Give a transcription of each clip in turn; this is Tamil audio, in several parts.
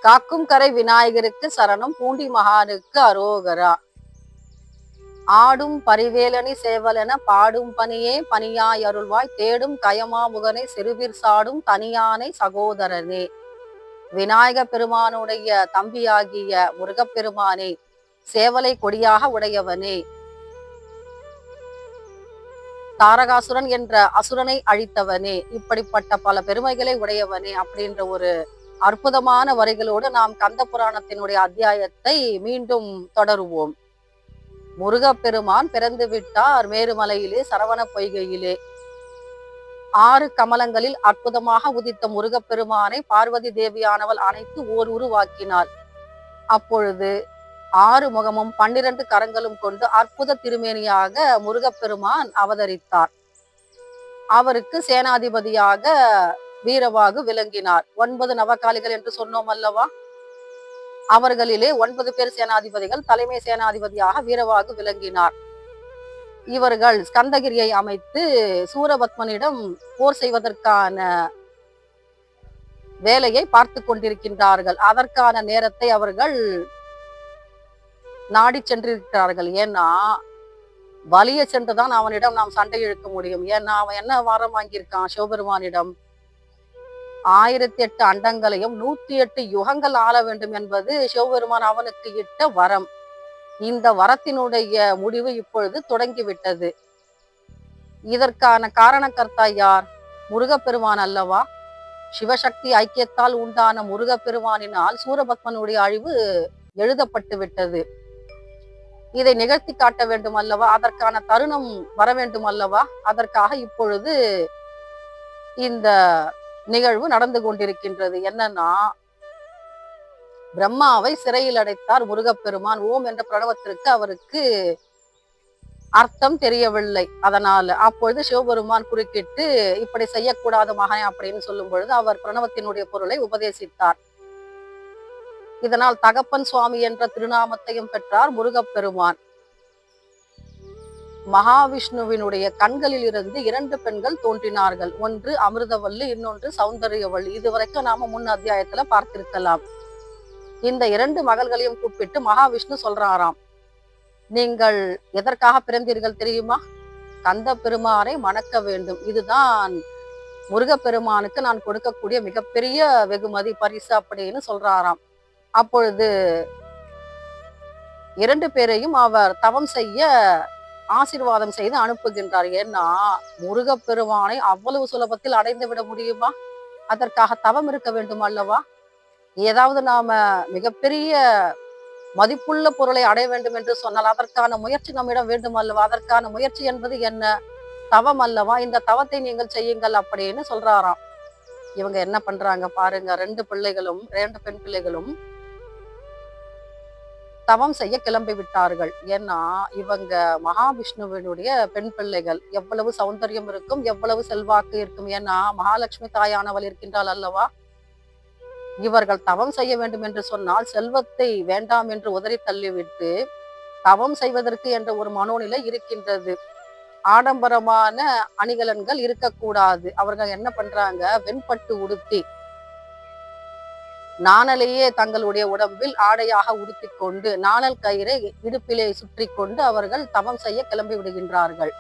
காக்கும் கரை விநாயகருக்கு சரணம், பூண்டி மகானுக்கு அரோகரா. ஆடும் பரிவேலனி சேவலென பாடும் பணியே பணியாய் அருள்வாய், தேடும் கயமா முகனை சிறுவிர் சாடும் தனியானை சகோதரனே. விநாயக பெருமானுடைய தம்பியாகிய முருகப்பெருமானே, சேவலை கொடியாக உடையவனே, தாரகாசுரன் என்ற அசுரனை அழித்தவனே, இப்படிப்பட்ட பல பெருமைகளை உடையவனே அப்படின்ற ஒரு அற்புதமான வரிகளோடு நாம் கந்த புராணத்தினுடைய அத்தியாயத்தை மீண்டும் தொடருவோம். முருகப்பெருமான் பிறந்து விட்டார் மேருமலையிலே சரவண பொய்கையிலே. 6 கமலங்களில் அற்புதமாக உதித்த முருகப்பெருமானை பார்வதி தேவியானவள் அனைத்து ஓர் உருவாக்கினாள். அப்பொழுது 6 முகமும் 12 கரங்களும் கொண்டு அற்புத திருமேனியாக முருகப்பெருமான் அவதரித்தார். அவருக்கு சேனாதிபதியாக வீரவாகு விளங்கினார். 9 நவகாலிகள் என்று சொன்னோம் அல்லவா? அவர்களிலே 9 பேர் சேனாதிபதிகள். தலைமை சேனாதிபதியாக வீரவாகு விளங்கினார். இவர்கள் ஸ்கந்தகிரியை அமைத்து சூரபத்மனிடம் போர் செய்வதற்கான வேலையை பார்த்து கொண்டிருக்கின்றார்கள். அதற்கான நேரத்தை அவர்கள் நாடி சென்றிருக்கிறார்கள். ஏன்னா வலிய சென்றுதான் அவனிடம் நாம் சண்டை இழுக்க முடியும். ஏன்னா அவன் என்ன வரம் வாங்கியிருக்கான் சிவபெருமானிடம்? 1008 அண்டங்களையும் 108 யுகங்கள் ஆள வேண்டும் என்பது சிவபெருமான் அவனுக்கு இட்ட வரம். இந்த வரத்தினுடைய முடிவு இப்பொழுது தொடங்கிவிட்டது. இதற்கான காரணக்கர்த்தா யார்? முருகப்பெருமான் அல்லவா? சிவசக்தி ஐக்கியத்தால் உண்டான முருகப்பெருமானினால் சூரபத்மனுடைய அழிவு எழுதப்பட்டு விட்டது. இதை நிகழ்த்தி காட்ட வேண்டும் அல்லவா? அதற்கான தருணம் வர வேண்டும் அல்லவா? அதற்காக இப்பொழுது இந்த நிகழ்வு நடந்து கொண்டிருக்கின்றது. என்னன்னா, பிரம்மாவை சிறையில் அடைத்தார் முருகப்பெருமான். ஓம் என்ற பிரணவத்திற்கு அவருக்கு அர்த்தம் தெரியவில்லை. அதனால அப்பொழுது சிவபெருமான் குறுக்கிட்டு இப்படி செய்யக்கூடாத மகனே அப்படின்னு சொல்லும் பொழுது அவர் பிரணவத்தினுடைய பொருளை உபதேசித்தார். இதனால் தகப்பன் சுவாமி என்ற திருநாமத்தையும் பெற்றார் முருகப்பெருமான். மகாவிஷ்ணுவினுடைய கண்களில் இருந்து 2 பெண்கள் தோன்றினார்கள். ஒன்று அமிர்தவல்லி, இன்னொன்று சௌந்தரியவல்லி. இதுவரைக்கும் நாம முன் அத்தியாயத்துல பார்த்திருக்கலாம். இந்த 2 மகள்களையும் கூப்பிட்டு மகாவிஷ்ணு சொல்றாராம், நீங்கள் எதற்காக பிறந்தீர்கள் தெரியுமா? கந்த பெருமானை மணக்க வேண்டும். இதுதான் முருகப்பெருமானுக்கு நான் கொடுக்கக்கூடிய மிகப்பெரிய வெகுமதி, பரிசு அப்படின்னு சொல்றாராம். அப்பொழுது 2 பேரையும் அவர் தவம் செய்ய ஆசீர்வாதம் செய்து அனுப்புகின்றார். ஏன்னா முருகப்பெருமானை அவ்வளவு சுலபத்தில் அடைந்து விட முடியுமா? அதற்காக தவம் இருக்க வேண்டும் அல்லவா? ஏதாவது நாம மிகப்பெரிய மதிப்புள்ள பொருளை அடைய வேண்டும் என்று சொன்னால் அதற்கான முயற்சி நம்மிடம் வேண்டும் அல்லவா? அதற்கான முயற்சி என்பது என்ன? தவம் அல்லவா? இந்த தவத்தை நீங்கள் செய்யுங்கள் அப்படின்னு சொல்றாராம். இவங்க என்ன பண்றாங்க பாருங்க. 2 பிள்ளைகளும், 2 பெண் பிள்ளைகளும் தவம் செய்ய கிளம்பி விட்டார்கள். ஏன்னா இவங்க மகாவிஷ்ணுவினுடைய பெண் பிள்ளைகள். எவ்வளவு சௌந்தரியம் இருக்கும், எவ்வளவு செல்வாக்கு இருக்கும். ஏன்னா மகாலட்சுமி தாயானவள் இருக்கின்றாள் அல்லவா? இவர்கள் தவம் செய்ய வேண்டும் என்று சொன்னால் செல்வத்தை வேண்டாம் என்று உதறி தள்ளிவிட்டு தவம் செய்வதற்கு என்ற ஒரு மனோநிலை இருக்கின்றது. ஆடம்பரமான அணிகலன்கள் இருக்கக்கூடாது. அவர்கள் என்ன பண்றாங்க? வெண்பட்டு உடுத்தி நாணலையே தங்களுடைய உடம்பில் ஆடையாக உடுத்தி கொண்டு நாணல் கயிறை இடுப்பிலே சுற்றி கொண்டு அவர்கள் தவம் செய்ய கிளம்பி விடுகின்றார்கள்.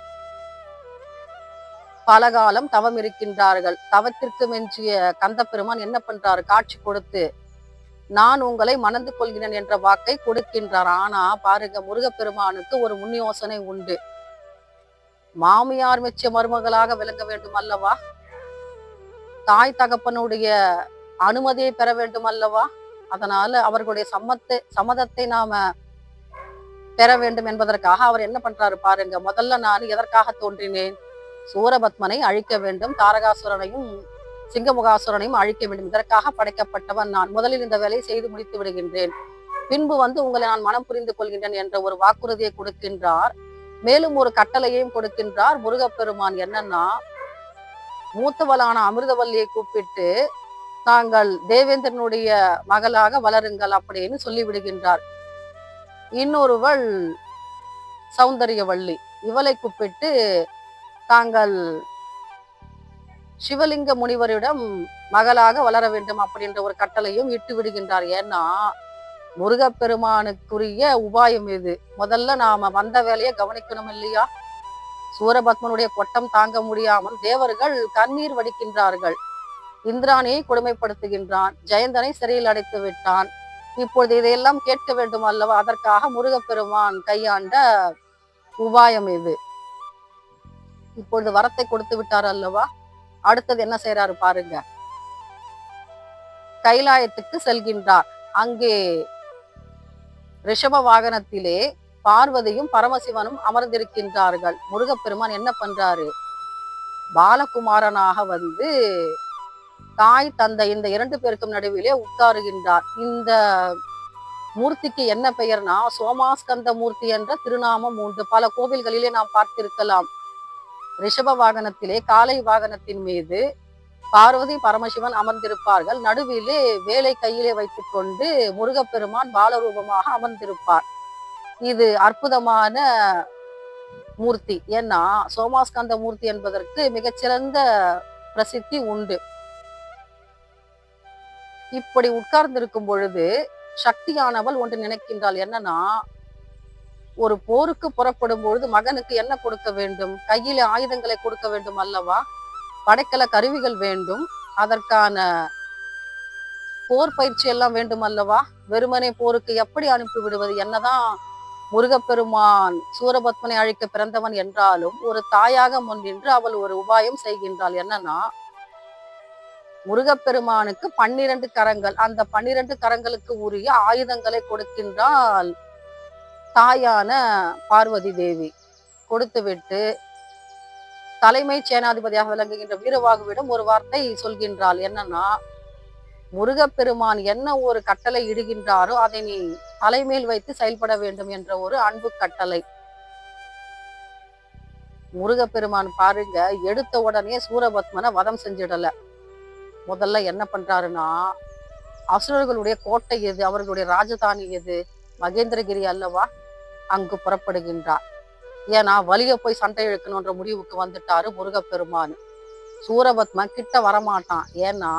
பலகாலம் தவம் இருக்கின்றார்கள். தவத்திற்கு மெஞ்சிய கந்த பெருமான் என்ன பண்றாரு? காட்சி கொடுத்து நான் உங்களை மணந்து கொள்கிறேன் என்ற வாக்கை கொடுக்கின்றார். ஆனா பாருங்க, முருகப்பெருமானுக்கு ஒரு முன் யோசனை உண்டு. மாமியார் மெச்சிய மருமகளாக விளங்க வேண்டும் அல்லவா? தாய் தகப்பனுடைய அனுமதியை பெற வேண்டும் அல்லவா? அதனால அவர்களுடைய சம்மதத்தை நாம பெற வேண்டும் என்பதற்காக அவர் என்ன பண்றாரு பாருங்க. முதல்ல நான் எதற்காக தோன்றினேன்? சூரபத்மனை அழிக்க வேண்டும், தாரகாசுரனையும் சிங்கமுகாசுரனையும் அழிக்க வேண்டும். இதற்காக படைக்கப்பட்டவன் நான். முதலில் இந்த வேலையை செய்து முடித்து விடுகின்றேன், பின்பு உங்களை நான் மனம் புரிந்து கொள்கின்றேன் என்ற ஒரு வாக்குறுதியை கொடுக்கின்றார். மேலும் ஒரு கட்டளையையும் கொடுக்கின்றார் முருகப்பெருமான். என்னன்னா, மூத்தவளான அமிர்தவல்லியை கூப்பிட்டு தாங்கள் தேவேந்திரனுடைய மகளாக வளருங்கள் அப்படின்னு சொல்லி விடுகின்றார். இன்னொருவள் சௌந்தரியவல்லி, இவளை கூப்பிட்டு தாங்கள் சிவலிங்க முனிவரிடம் மகளாக வளர வேண்டும் அப்படின்ற ஒரு கட்டளையும் இட்டு விடுகின்றார். ஏன்னா முருகப்பெருமானுக்குரிய உபாயம் இது. முதல்ல நாம வந்த வேலையை கவனிக்கணும் இல்லையா? சூரபத்மனுடைய கொட்டம் தாங்க முடியாமல் தேவர்கள் கண்ணீர் வடிக்கின்றார்கள். இந்திராணியை கொடுமைப்படுத்துகின்றான், ஜெயந்தனை சிறையில் அடைத்து விட்டான். இப்பொழுது இதையெல்லாம் கேட்க வேண்டும் அல்லவா? அதற்காக முருகப்பெருமான் கையாண்ட உபாயம் இது. இப்பொழுது வரத்தை கொடுத்து விட்டார் அல்லவா? அடுத்தது என்ன செய்யறாரு பாருங்க. கைலாயத்துக்கு செல்கின்றார். அங்கே ரிஷப வாகனத்திலே பார்வதியும் பரமசிவனும் அமர்ந்திருக்கின்றார்கள். முருகப்பெருமான் என்ன பண்றாரு? பாலகுமாரனாக வந்து தாய் தந்தை இந்த 2 பேருக்கும் நடுவிலே உட்காருகின்றார். இந்த மூர்த்திக்கு என்ன பெயர்னா சோமாஸ்கந்த மூர்த்தி என்ற திருநாமம் உண்டு. பல கோவில்களிலே நாம் பார்த்திருக்கலாம். ரிஷப வாகனத்திலே காளை வாகனத்தின் மீது பார்வதி பரமசிவன் அமர்ந்திருப்பார்கள். நடுவிலே வேலை கையிலே வைத்துக் கொண்டு முருகப்பெருமான் பாலரூபமாக அமர்ந்திருப்பார். இது அற்புதமான மூர்த்தி. ஏன்னா சோமாஸ்கந்த மூர்த்தி என்பதற்கு மிகச்சிறந்த பிரசித்தி உண்டு. இப்படி உட்கார்ந்திருக்கும் பொழுது சக்தியானவள் ஒன்று நினைக்கின்றாள். என்னன்னா, ஒரு போருக்கு புறப்படும் பொழுது மகனுக்கு என்ன கொடுக்க வேண்டும்? கையில ஆயுதங்களை கொடுக்க வேண்டும் அல்லவா? படைக்கல கருவிகள் வேண்டும். அதற்கான போர் பயிற்சி எல்லாம் வேண்டும் அல்லவா? வெறுமனே போருக்கு எப்படி அனுப்பி விடுவது? என்னதான் முருகப்பெருமான் சூரபத்மனை அழிக்க பிறந்தவன் என்றாலும் ஒரு தாயாக முன்னின்று அவள் ஒரு உபாயம் செய்கின்றாள். என்னன்னா, முருகப்பெருமானுக்கு 12 கரங்கள். அந்த 12 கரங்களுக்கு உரிய ஆயுதங்களை கொடுக்கின்றாள் தாயான பார்வதி தேவி. கொடுத்துவிட்டு தலைமை சேனாதிபதியாக விளங்குகின்ற வீரவாகுவிடம் ஒரு வார்த்தை சொல்கின்றாள். என்னன்னா, முருகப்பெருமான் என்ன ஒரு கட்டளை இடுகின்றாரோ அதை நீ தலைமையில் வைத்து செயல்பட வேண்டும் என்ற ஒரு அன்பு கட்டளை. முருகப்பெருமான் பாருங்க, எடுத்த உடனே சூரபத்மனை வதம் செஞ்சிடல. முதல்ல என்ன பண்றாருன்னா, அசுரர்களுடைய கோட்டை எது, அவர்களுடைய ராஜதானி எது? மகேந்திரகிரி அல்லவா? அங்கு புறப்படுகின்றார். ஏன்னா வலிய போய் சண்டை இழுக்கணும்ன்ற முடிவுக்கு வந்துட்டாரு முருகப்பெருமான். சூரபத்மன் கிட்ட வரமாட்டான். ஏன்னா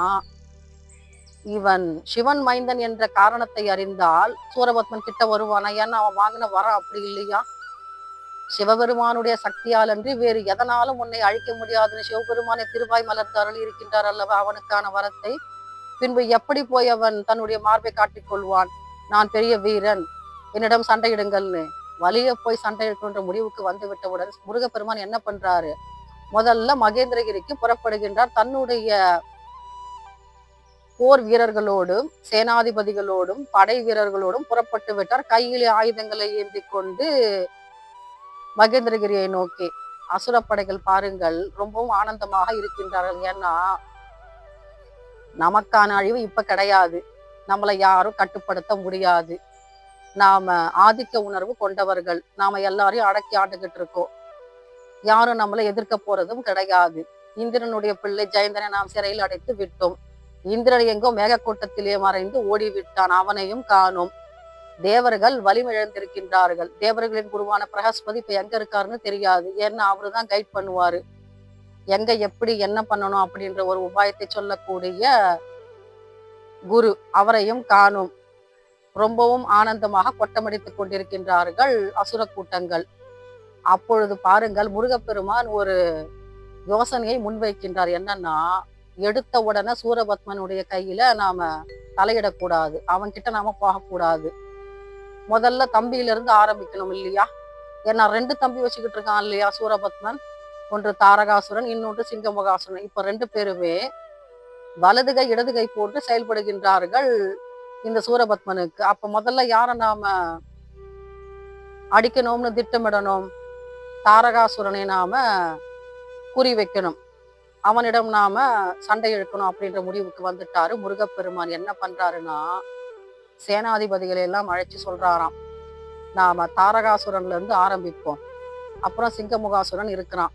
இவன் சிவன் மைந்தன் என்ற காரணத்தை அறிந்தால் சூரபத்மன் கிட்ட வருவானா? ஏன்னா அவன் வாங்கின வரம் அப்படி இல்லையா? சிவபெருமானுடைய சக்தியால் அன்றி வேறு எதனாலும் உன்னை அழிக்க முடியாதுன்னு சிவபெருமானை திருவாய் மலர்ந்து அருள் இருக்கின்றார் அல்லவா? அவனுக்கான வரத்தை பின்பு எப்படி போய் அவன் தன்னுடைய மார்பை காட்டிக் கொள்வான்? நான் பெரிய வீரன், என்னிடம் சண்டையிடுங்கள்னு. வலிய போய் சண்டை எடுக்கின்ற முடிவுக்கு வந்து விட்டவுடன் முருகப்பெருமான் என்ன பண்றாரு? முதல்ல மகேந்திரகிரிக்கு புறப்படுகின்றார். தன்னுடைய போர் வீரர்களோடும் சேனாதிபதிகளோடும் படை வீரர்களோடும் புறப்பட்டு விட்டார். கையிலே ஆயுதங்களை ஏந்தி கொண்டு மகேந்திரகிரியை நோக்கி. அசுரப்படைகள் பாருங்கள் ரொம்பவும் ஆனந்தமாக இருக்கின்றார்கள். ஏன்னா நமக்கான அழிவு இப்ப கிடையாது, நம்மளை யாரும் கட்டுப்படுத்த முடியாது. நாம ஆதிக்க உணர்வு கொண்டவர்கள், நாம எல்லாரையும் அடக்கி ஆண்டுகிட்டு இருக்கோம். யாரும் நம்மளை எதிர்க்க போறதும் கிடையாது. இந்திரனுடைய பிள்ளை ஜெயந்தனை நாம் சிறையில் அடைத்து விட்டோம். இந்திரன் எங்கோ மேகக்கூட்டத்திலே மறைந்து ஓடிவிட்டான், அவனையும் காணோம். தேவர்கள் வலிமிழந்திருக்கின்றார்கள். தேவர்களின் குருவான பிரகஸ்பதி இப்ப எங்க இருக்காருன்னு தெரியாது. ஏன்னா அவருதான் கைட் பண்ணுவாரு, எங்க எப்படி என்ன பண்ணணும் அப்படின்ற ஒரு உபாயத்தை சொல்லக்கூடிய குரு, அவரையும் காணோம். ரொம்பவும் ஆனந்தமாக கொட்டமடித்துக் கொண்டிருக்கின்றார்கள் அசுர கூட்டங்கள். அப்பொழுது பாருங்கள், முருகப்பெருமான் ஒரு யோசனையை முன்வைக்கின்றார். என்னன்னா, எடுத்த உடனே சூரபத்மனுடைய கையில நாம தலையிடக்கூடாது, அவன்கிட்ட நாம போகக்கூடாது. முதல்ல தம்பியிலிருந்து ஆரம்பிக்கணும் இல்லையா? ஏன்னா 2 தம்பி வச்சுக்கிட்டு இருக்கான் இல்லையா சூரபத்மன்? ஒன்று தாரகாசுரன், இன்னொன்று சிங்கமுகாசுரன். இப்ப 2 பேருமே வலது கை இடது கை போட்டு செயல்படுகின்றார்கள் இந்த சூரபத்மனுக்கு. அப்ப முதல்ல யார நாம அடிக்கணும்னு திட்டமிடணும்? தாரகாசுரனை நாம குறி வைக்கணும், அவனிடம் நாம சண்டை இழுக்கணும் அப்படின்ற முடிவுக்கு வந்துட்டாரு முருகப்பெருமான். என்ன பண்றாருன்னா, சேனாதிபதிகளை எல்லாம் அழைச்சு சொல்றாராம், நாம தாரகாசுரன்ல இருந்து ஆரம்பிப்போம், அப்புறம் சிங்கமுகாசுரன் இருக்கிறான்,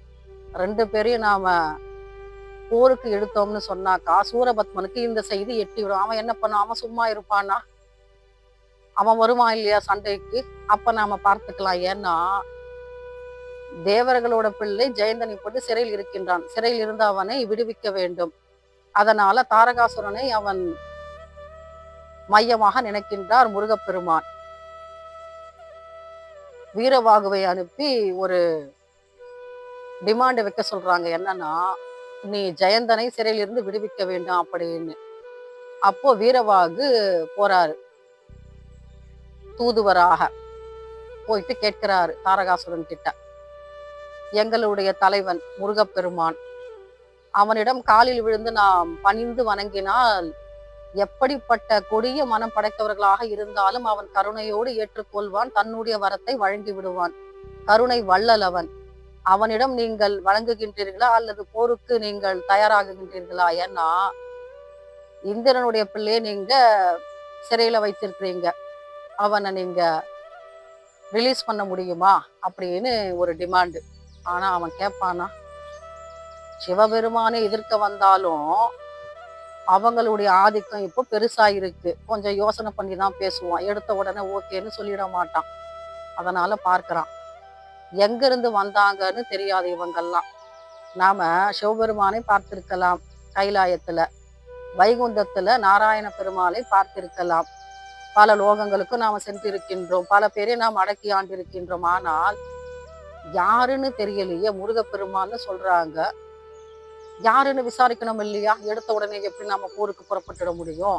2 பேரையும் நாம போருக்கு எடுத்தோம்னு சொன்னாக்கா சூரபத்மனுக்கு இந்த செய்தி எட்டிவிடும். அவன் என்ன பண்ண, அவன் சும்மா இருப்பானா? அவன் வருவான் இல்லையா சண்டைக்கு? அப்ப நாம பார்த்துக்கலாம். ஏன்னா தேவர்களோட பிள்ளை ஜெயந்தன் இப்போது சிறையில் இருக்கின்றான். சிறையில் இருந்து அவனை விடுவிக்க வேண்டும். அதனால தாரகாசுரனை அவன் மையமாக நினைக்கின்றார் முருகப்பெருமான். வீரவாகுவை அனுப்பி ஒரு டிமாண்ட் வைக்க சொல்றாங்க. என்னன்னா, நீ ஜெயந்தனை சிறையிலிருந்து விடுவிக்க வேண்டும் அப்படின்னு. அப்போ வீரவாகு போறாரு, தூதுவராக போயிட்டு கேட்கிறாரு தாரகாசுரன் கிட்ட. எங்களுடைய தலைவன் முருகப்பெருமான், அவனிடம் காலில் விழுந்து நாம் பணிந்து வணங்கினால் எப்படிப்பட்ட கொடிய மனம் படைத்தவர்களாக இருந்தாலும் அவன் கருணையோடு ஏற்றுக்கொள்வான், தன்னுடைய வரத்தை வழங்கி விடுவான். கருணை வள்ளல் அவன். அவனிடம் நீங்கள் வழங்குகின்றீர்களா அல்லது போருக்கு நீங்கள் தயாராகுகின்றீர்களா? ஏன்னா இந்திரனுடைய பிள்ளையை நீங்க சிறையில வைத்திருக்கிறீங்க, அவனை நீங்க ரிலீஸ் பண்ண முடியுமா அப்படின்னு ஒரு டிமாண்டு. ஆனா அவன் கேட்பானா? சிவபெருமானை எதிர்க்க வந்தாலும் அவங்களுடைய ஆதிக்கம் இப்போ பெருசா இருக்கு, கொஞ்சம் யோசனை பண்ணி தான் பேசுவான், எடுத்த உடனே ஓகேன்னு சொல்லிட மாட்டான். அதனால பார்க்கிறான், எங்க இருந்து வந்தாங்கன்னு தெரியாது இவங்கெல்லாம். நாம சிவபெருமானை பார்த்திருக்கலாம், கைலாயத்துல வைகுந்தத்துல நாராயண பெருமாளை பார்த்திருக்கலாம், பல லோகங்களுக்கும் நாம சென்றிருக்கின்றோம், பல பேரை நாம் அடக்கி ஆண்டிருக்கின்றோம். ஆனால் யாருன்னு தெரியலையே, முருகப்பெருமான்னு சொல்றாங்க, யாருன்னு விசாரிக்கணும் இல்லையா? எடுத்த உடனே எப்படி நாம போருக்கு புறப்பட்டுட முடியும்?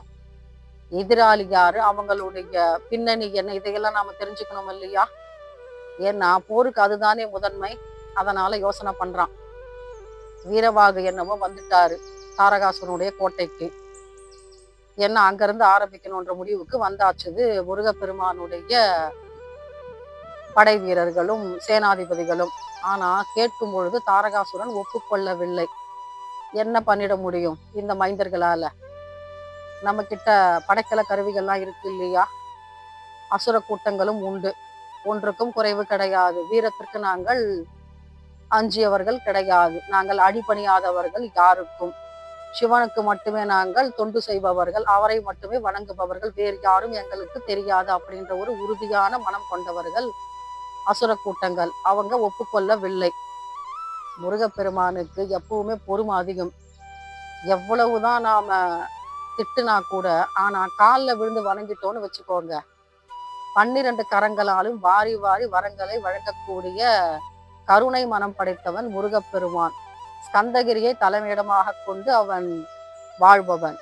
எதிராளி யாரு, அவங்களுடைய பின்னணி என்ன, இதையெல்லாம் நாம தெரிஞ்சுக்கணும் இல்லையா? ஏன்னா போருக்கு அதுதானே முதன்மை. அதனால யோசனை பண்றான். வீரவாகு என்னவோ வந்துட்டாரு தாரகாசுரனுடைய கோட்டைக்கு. என்ன அங்கிருந்து ஆரம்பிக்கணும்ன்ற முடிவுக்கு வந்தாச்சுது முருகப்பெருமானுடைய படை வீரர்களும் சேனாதிபதிகளும். ஆனா கேட்கும் பொழுது தாரகாசுரன் ஒப்புக்கொள்ளவில்லை. என்ன பண்ணிட முடியும் இந்த மைந்தர்களால? நம்ம கிட்ட படைக்கல கருவிகள்லாம் இருக்கு இல்லையா? அசுர கூட்டங்களும் உண்டு, ஒன்றுக்கும் குறைவு கிடையாது. வீரத்திற்கு நாங்கள் அஞ்சியவர்கள் கிடையாது, நாங்கள் அடிபணியாதவர்கள் யாருக்கும். சிவனுக்கு மட்டுமே நாங்கள் தொண்டு செய்பவர்கள், அவரை மட்டுமே வணங்குபவர்கள், வேறு யாரும் எங்களுக்கு தெரியாது அப்படின்ற ஒரு உறுதியான மனம் கொண்டவர்கள் அசுர கூட்டங்கள். அவங்க ஒப்புக்கொள்ளவில்லை. முருகப்பெருமானுக்கு எப்பவுமே பொறுமை அதிகம். எவ்வளவுதான் நாம திட்டுனா கூட, ஆனா காலில் விழுந்து வணங்கிட்டோன்னு வச்சுக்கோங்க, 12 கரங்களாலும் வாரி வாரி வரங்களை வழங்கக்கூடிய கருணை மனம் படைத்தவன் முருகப்பெருமான். ஸ்கந்தகிரியை தலைமையிடமாக கொண்டு அவன் வாழ்பவன்.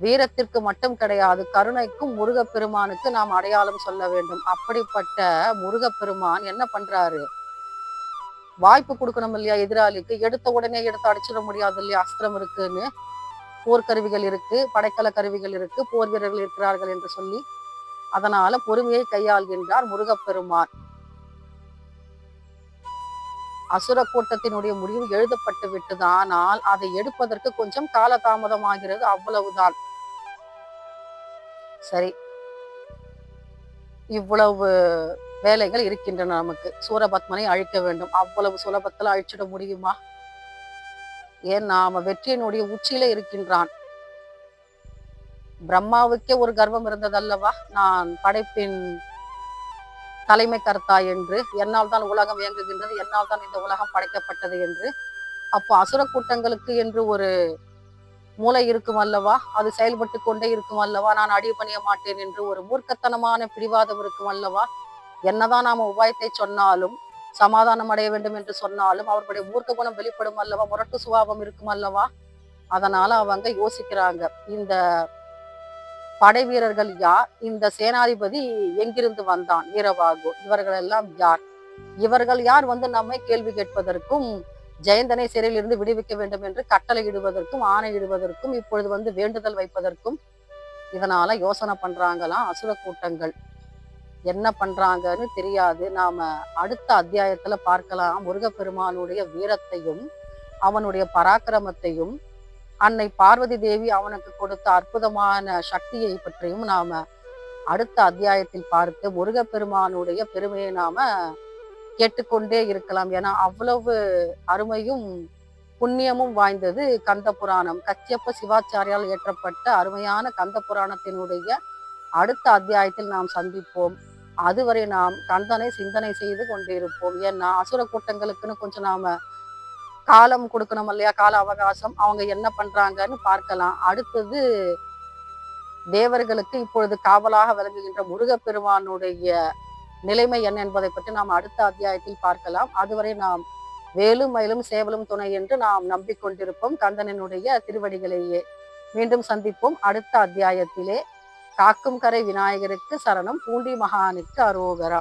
வீரத்திற்கு மட்டும் கிடையாது, கருணைக்கும் முருகப்பெருமானுக்கு நாம் அடையாளம் சொல்ல வேண்டும். அப்படிப்பட்ட முருகப்பெருமான் என்ன பண்றாரு? வாய்ப்பு கொடுக்கணும் இல்லையா எதிராளிக்கு? எடுத்த உடனே எடுத்து அடிச்சிட முடியாது இல்லையா? அஸ்திரம் இருக்குன்னு, போர்க்கருவிகள் இருக்கு, படைக்கல கருவிகள் இருக்கு, போர் வீரர்கள் இருக்கிறார்கள் என்று சொல்லி. அதனால பொறுமையை கையாள்கின்றார் முருகப்பெருமான். அசுர கூட்டத்தினுடைய முடிவு எழுதப்பட்டு விட்டது, ஆனால் அதை எடுப்பதற்கு கொஞ்சம் காலதாமதமாகிறது, அவ்வளவுதான். சரி, இவ்வளவு வேலைகள் இருக்கின்றன நமக்கு. சூரபத்மனை அழிக்க வேண்டும், அவ்வளவு சுலபத்துல அழிச்சிட முடியுமா? ஏன் நாம வெற்றியினுடைய உச்சியில இருக்கின்றான். பிரம்மாவுக்கே ஒரு கர்வம் இருந்ததல்லவா, நான் படைப்பின் தலைமை கர்த்தா என்று, என்னால் தான் உலகம் இயங்குகின்றது, என்னால் தான் இந்த உலகம் படைக்கப்பட்டது என்று. அப்போ அசுர கூட்டங்களுக்கு என்று ஒரு மூளை இருக்கும் அல்லவா, அது செயல்பட்டு கொண்டே இருக்கும் அல்லவா. நான் அடி பணிய மாட்டேன் என்று ஒரு மூர்க்கத்தனமான பிடிவாதம் இருக்கும் அல்லவா. என்னதான் நாம உபாயத்தை சொன்னாலும், சமாதானம் அடைய வேண்டும் என்று சொன்னாலும் அவர்களுடைய மூர்க்க குணம் வெளிப்படும் அல்லவா, முரட்டு சுபாவம் இருக்கும் அல்லவா. அதனால அவங்க யோசிக்கிறாங்க, இந்த படை வீரர்கள் யார், இந்த சேனாதிபதி எங்கிருந்து வந்தான் வீரவாகு, இவர்கள் எல்லாம் யார், இவர்கள் யார் வந்து நம்மை கேள்வி கேட்பதற்கும், ஜெயந்தனை சிறையில் இருந்து விடுவிக்க வேண்டும் என்று கட்டளை இடுவதற்கும், ஆணையிடுவதற்கும், இப்பொழுது வந்து வேண்டுதல் வைப்பதற்கும். இதனால யோசனை பண்றாங்களாம் அசுர கூட்டங்கள். என்ன பண்றாங்கன்னு தெரியாது. நாம அடுத்த அத்தியாயத்துல பார்க்கலாம் முருகப்பெருமானுடைய வீரத்தையும் அவனுடைய பராக்கிரமத்தையும், அன்னை பார்வதி தேவி அவனுக்கு கொடுத்த அற்புதமான சக்தியை பற்றியும் நாம அடுத்த அத்தியாயத்தில் பார்த்து முருகப்பெருமானுடைய பெருமையை நாம கேட்டுக்கொண்டே இருக்கலாம். ஏன்னா அவ்வளவு அருமையும் புண்ணியமும் வாய்ந்தது கந்த புராணம். கச்சியப்ப சிவாச்சாரியால் இயற்றப்பட்ட அருமையான கந்த புராணத்தினுடைய அடுத்த அத்தியாயத்தில் நாம் சந்திப்போம். அதுவரை நாம் கந்தனை சிந்தனை செய்து கொண்டிருப்போம். ஏன்னா அசுர கூட்டங்களுக்குன்னு கொஞ்சம் நாம காலம் கொடுக்கணும் இல்லையா, கால அவகாசம். அவங்க என்ன பண்றாங்கன்னு பார்க்கலாம். அடுத்தது தேவர்களுக்கு இப்பொழுது காவலாக விளங்குகின்ற முருகப்பெருமானுடைய நிலைமை என்ன என்பதை பற்றி நாம் அடுத்த அத்தியாயத்தில் பார்க்கலாம். அதுவரை நாம் வேலும் மயிலும் சேவலும் துணை என்று நாம் நம்பிக்கொண்டிருப்போம் கந்தனினுடைய திருவடிகளையே. மீண்டும் சந்திப்போம் அடுத்த அத்தியாயத்திலே. காக்கும் கரை விநாயகருக்கு சரணம், பூண்டி மகானுக்கு அரோகரா.